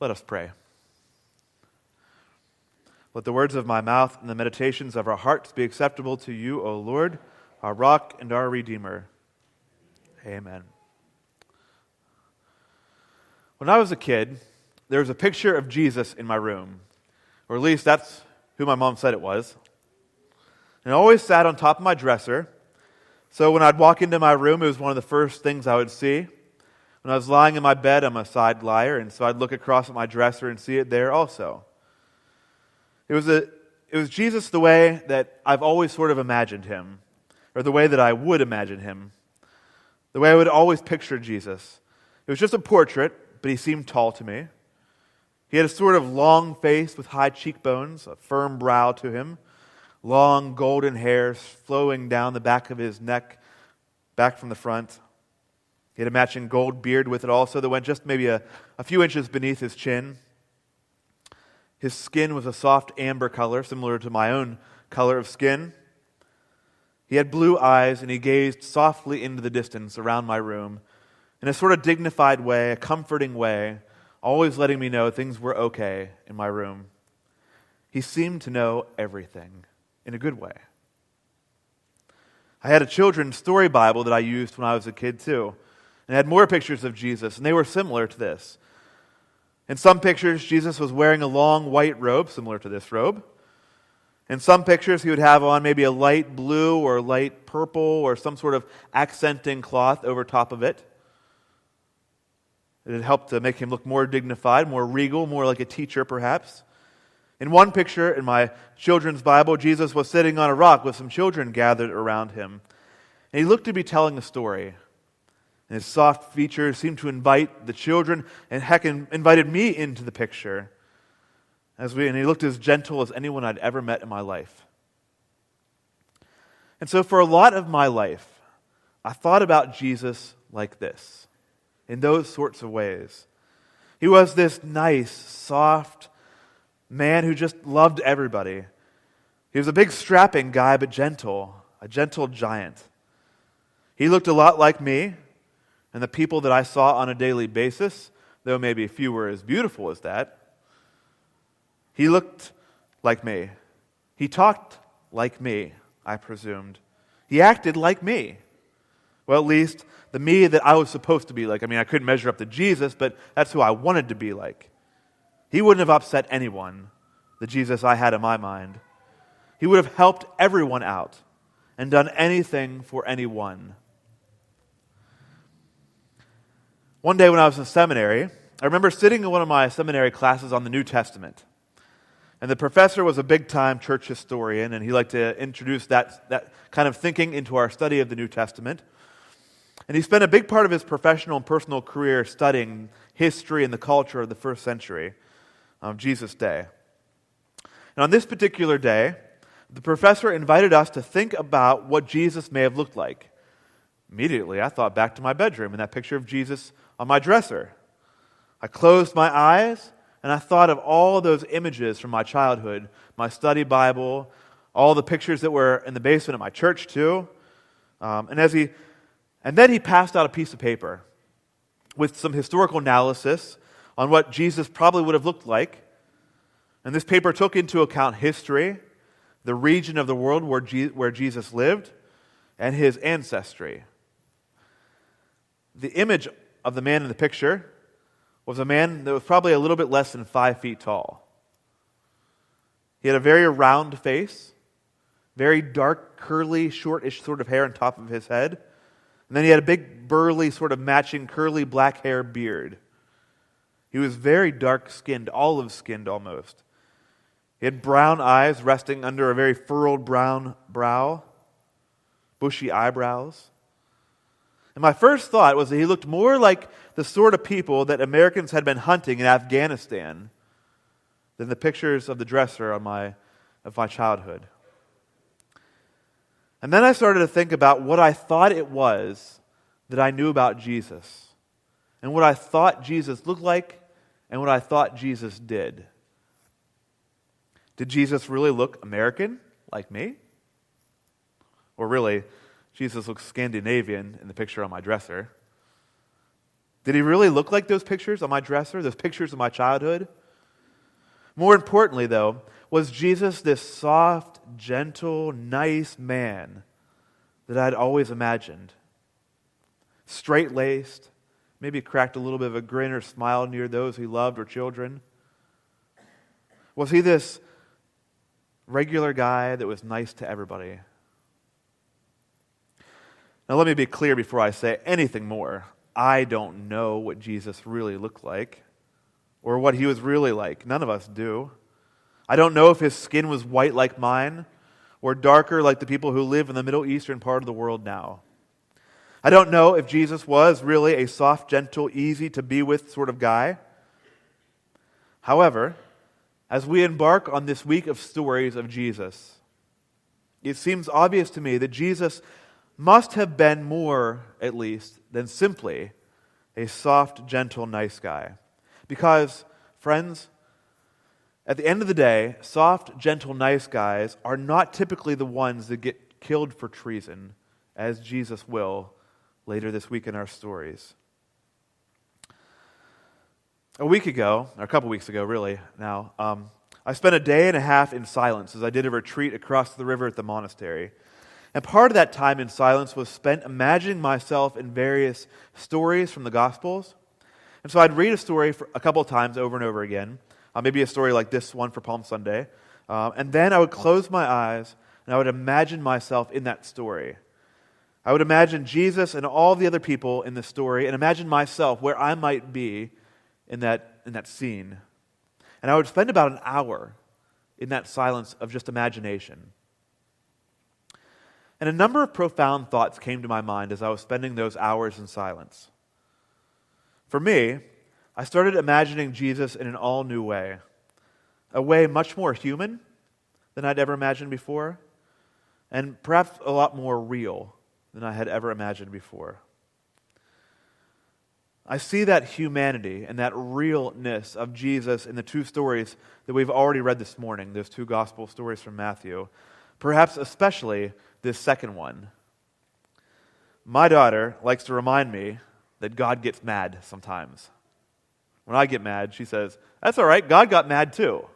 Let us pray. Let the words of my mouth and the meditations of our hearts be acceptable to you, O Lord, our rock and our Redeemer. Amen. When I was a kid, there was a picture of Jesus in my room, or at least that's who my mom said it was. And it always sat on top of my dresser, so when I'd walk into my room, it was one of the first things I would see. When I was lying in my bed, I'm a side liar, and so I'd look across at my dresser and see it there also. It was Jesus the way that I've always sort of imagined him, or the way that I would imagine him, the way I would always picture Jesus. It was just a portrait, but he seemed tall to me. He had a sort of long face with high cheekbones, a firm brow to him, long golden hairs flowing down the back of his neck, back from the front. He had a matching gold beard with it also that went just maybe a few inches beneath his chin. His skin was a soft amber color, similar to my own color of skin. He had blue eyes, and he gazed softly into the distance around my room in a sort of dignified way, a comforting way, always letting me know things were okay in my room. He seemed to know everything in a good way. I had a children's story Bible that I used when I was a kid too, and it had more pictures of Jesus, and they were similar to this. In some pictures, Jesus was wearing a long white robe, similar to this robe. In some pictures, he would have on maybe a light blue or light purple or some sort of accenting cloth over top of it. It had helped to make him look more dignified, more regal, more like a teacher perhaps. In one picture in my children's Bible, Jesus was sitting on a rock with some children gathered around him. And he looked to be telling a story. And his soft features seemed to invite the children, and heck, invited me into the picture. And he looked as gentle as anyone I'd ever met in my life. And so for a lot of my life, I thought about Jesus like this, in those sorts of ways. He was this nice, soft man who just loved everybody. He was a big strapping guy, but gentle, a gentle giant. He looked a lot like me and the people that I saw on a daily basis, though maybe few were as beautiful as that. He looked like me. He talked like me, I presumed. He acted like me. Well, at least the me that I was supposed to be like. I mean, I couldn't measure up to Jesus, but that's who I wanted to be like. He wouldn't have upset anyone, the Jesus I had in my mind. He would have helped everyone out and done anything for anyone. One day when I was in seminary, I remember sitting in one of my seminary classes on the New Testament. And the professor was a big-time church historian, and he liked to introduce that kind of thinking into our study of the New Testament. And he spent a big part of his professional and personal career studying history and the culture of the first century of Jesus' day. And on this particular day, the professor invited us to think about what Jesus may have looked like. Immediately, I thought back to my bedroom and that picture of Jesus on my dresser. I closed my eyes and I thought of all of those images from my childhood, my study Bible, all the pictures that were in the basement of my church too. And then he passed out a piece of paper with some historical analysis on what Jesus probably would have looked like. And this paper took into account history, the region of the world where Jesus lived, and his ancestry. The image of the man in the picture was a man that was probably a little bit less than 5 feet tall. He had a very round face, very dark, curly, shortish sort of hair on top of his head, and then he had a big, burly, sort of matching curly black hair beard. He was very dark-skinned, olive-skinned almost. He had brown eyes resting under a very furrowed brown brow, bushy eyebrows. And my first thought was that he looked more like the sort of people that Americans had been hunting in Afghanistan than the pictures of the dresser of my childhood. And then I started to think about what I thought it was that I knew about Jesus, and what I thought Jesus looked like, and what I thought Jesus did. Did Jesus really look American, like me? Or really, Jesus looks Scandinavian in the picture on my dresser? Did he really look like those pictures on my dresser, those pictures of my childhood? More importantly, though, was Jesus this soft, gentle, nice man that I'd always imagined? Straight-laced, maybe cracked a little bit of a grin or smile near those he loved or children? Was he this regular guy that was nice to everybody? Now let me be clear before I say anything more. I don't know what Jesus really looked like or what he was really like. None of us do. I don't know if his skin was white like mine or darker like the people who live in the Middle Eastern part of the world now. I don't know if Jesus was really a soft, gentle, easy to be with sort of guy. However, as we embark on this week of stories of Jesus, it seems obvious to me that Jesus must have been more, at least, than simply a soft, gentle, nice guy. Because, friends, at the end of the day, soft, gentle, nice guys are not typically the ones that get killed for treason, as Jesus will later this week in our stories. A week ago, or a couple weeks ago really now, I spent a day and a half in silence as I did a retreat across the river at the monastery. And part of that time in silence was spent imagining myself in various stories from the Gospels. And so I'd read a story for a couple of times over and over again, maybe a story like this one for Palm Sunday, and then I would close my eyes and I would imagine myself in that story. I would imagine Jesus and all the other people in the story and imagine myself where I might be in that scene. And I would spend about an hour in that silence of just imagination. And a number of profound thoughts came to my mind as I was spending those hours in silence. For me, I started imagining Jesus in an all-new way, a way much more human than I'd ever imagined before, and perhaps a lot more real than I had ever imagined before. I see that humanity and that realness of Jesus in the two stories that we've already read this morning, those two gospel stories from Matthew, perhaps especially this second one. My daughter likes to remind me that God gets mad sometimes. When I get mad, she says, "That's all right, God got mad too."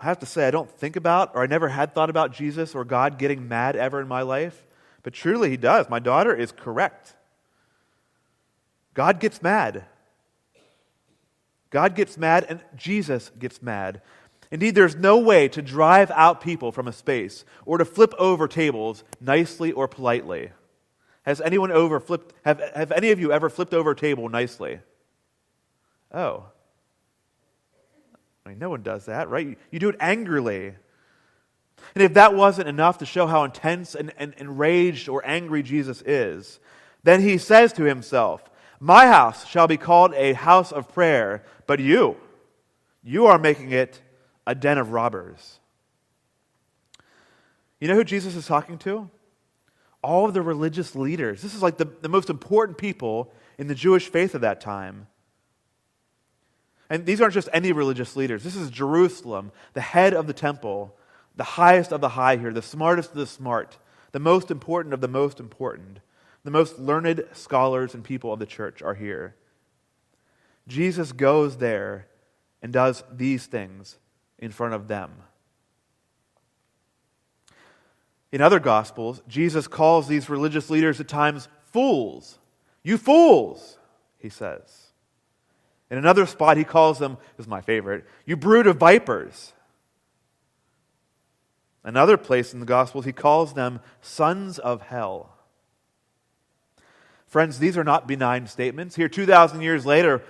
I have to say, I don't think about, or I never had thought about Jesus or God getting mad ever in my life, but truly he does. My daughter is correct. God gets mad. God gets mad and Jesus gets mad. Indeed, there's no way to drive out people from a space or to flip over tables nicely or politely. Has anyone have any of you ever flipped over a table nicely? Oh. I mean, no one does that, right? You do it angrily. And if that wasn't enough to show how intense and enraged or angry Jesus is, then he says to himself, "My house shall be called a house of prayer, but you are making it a den of robbers." You know who Jesus is talking to? All of the religious leaders. This is like the most important people in the Jewish faith of that time. And these aren't just any religious leaders. This is Jerusalem, the head of the temple, the highest of the high here, the smartest of the smart, the most important of the most important. The most learned scholars and people of the church are here. Jesus goes there and does these things in front of them. In other Gospels, Jesus calls these religious leaders at times fools. "You fools," he says. In another spot, he calls them, this is my favorite, "You brood of vipers." Another place in the Gospels, he calls them sons of hell. Friends, these are not benign statements. Here, 2,000 years later,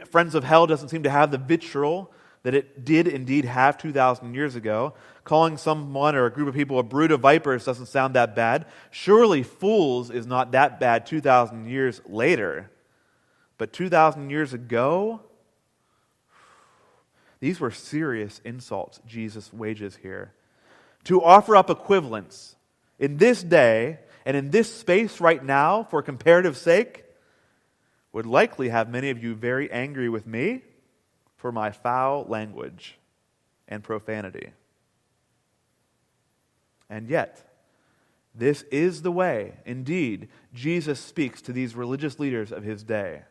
friends of hell doesn't seem to have the vitriol that it did indeed have 2,000 years ago. Calling someone or a group of people a brood of vipers doesn't sound that bad. Surely fools is not that bad 2,000 years later. But 2,000 years ago, these were serious insults Jesus wages here. To offer up equivalents in this day and in this space right now for comparative sake would likely have many of you very angry with me for my foul language and profanity. And yet, This is the way. Indeed, Jesus speaks to these religious leaders of his day.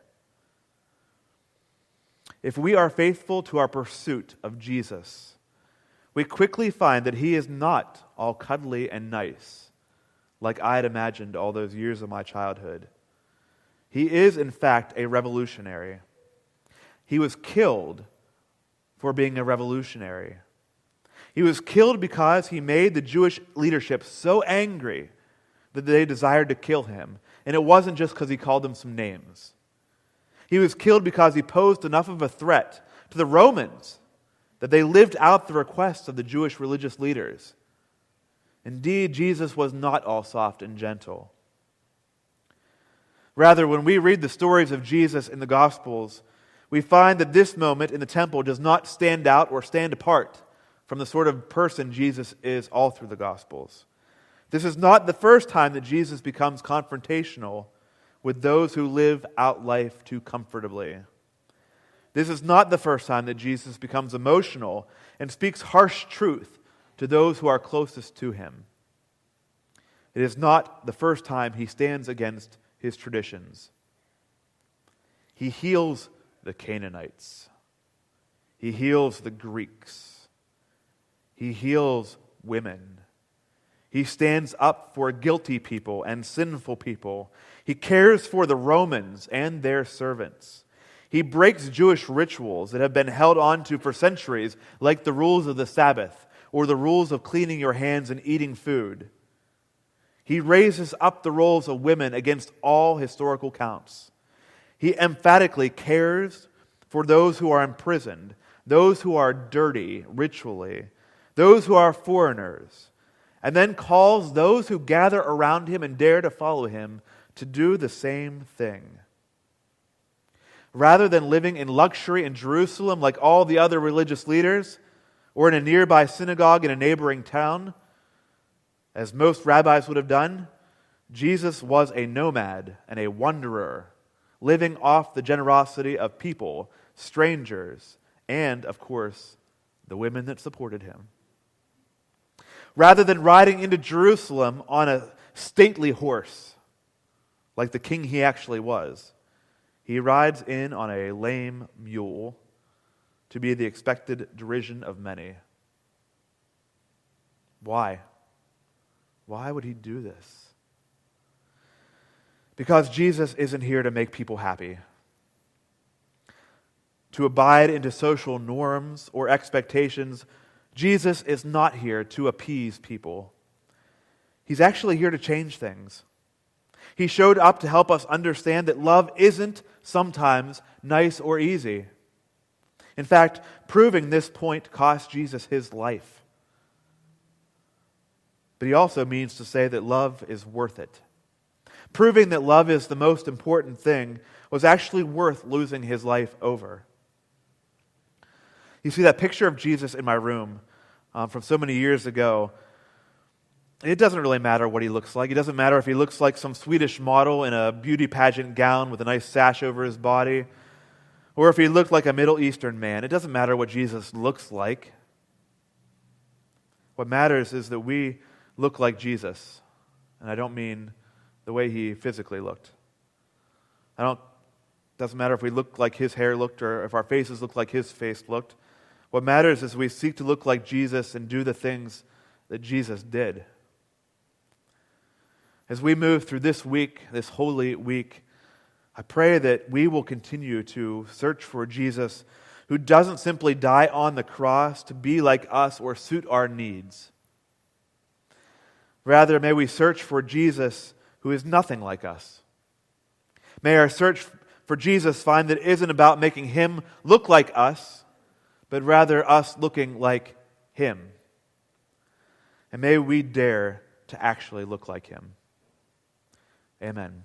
If we are faithful to our pursuit of Jesus, we quickly find that he is not all cuddly and nice, like I had imagined all those years of my childhood. He is, in fact, a revolutionary. He was killed for being a revolutionary. He was killed because he made the Jewish leadership so angry that they desired to kill him. And it wasn't just because he called them some names. He was killed because he posed enough of a threat to the Romans that they lived out the requests of the Jewish religious leaders. Indeed, Jesus was not all soft and gentle. Rather, when we read the stories of Jesus in the Gospels, we find that this moment in the temple does not stand out or stand apart from the sort of person Jesus is all through the Gospels. This is not the first time that Jesus becomes confrontational with those who live out life too comfortably. This is not the first time that Jesus becomes emotional and speaks harsh truth to those who are closest to him. It is not the first time he stands against his traditions. He heals the Canaanites. He heals the Greeks. He heals women. He stands up for guilty people and sinful people. He cares for the Romans and their servants. He breaks Jewish rituals that have been held on to for centuries, like the rules of the Sabbath or the rules of cleaning your hands and eating food. He raises up the roles of women against all historical counts. He emphatically cares for those who are imprisoned, those who are dirty ritually, those who are foreigners, and then calls those who gather around him and dare to follow him to do the same thing. Rather than living in luxury in Jerusalem like all the other religious leaders, or in a nearby synagogue in a neighboring town, as most rabbis would have done, Jesus was a nomad and a wanderer, living off the generosity of people, strangers, and, of course, the women that supported him. Rather than riding into Jerusalem on a stately horse, like the king he actually was, he rides in on a lame mule to be the expected derision of many. Why? Why would he do this? Because Jesus isn't here to make people happy, to abide into social norms or expectations. Jesus is not here to appease people. He's actually here to change things. He showed up to help us understand that love isn't sometimes nice or easy. In fact, proving this point cost Jesus his life. But he also means to say that love is worth it. Proving that love is the most important thing was actually worth losing his life over. You see that picture of Jesus in my room from so many years ago. It doesn't really matter what he looks like. It doesn't matter if he looks like some Swedish model in a beauty pageant gown with a nice sash over his body, or if he looked like a Middle Eastern man. It doesn't matter what Jesus looks like. What matters is that we look like Jesus. And I don't mean the way he physically looked. Doesn't matter if we look like his hair looked or if our faces look like his face looked. What matters is we seek to look like Jesus and do the things that Jesus did. As we move through this week, this Holy Week, I pray that we will continue to search for Jesus who doesn't simply die on the cross to be like us or suit our needs. Rather, may we search for Jesus who is nothing like us. May our search for Jesus find that it isn't about making him look like us, but rather us looking like him. And may we dare to actually look like him. Amen.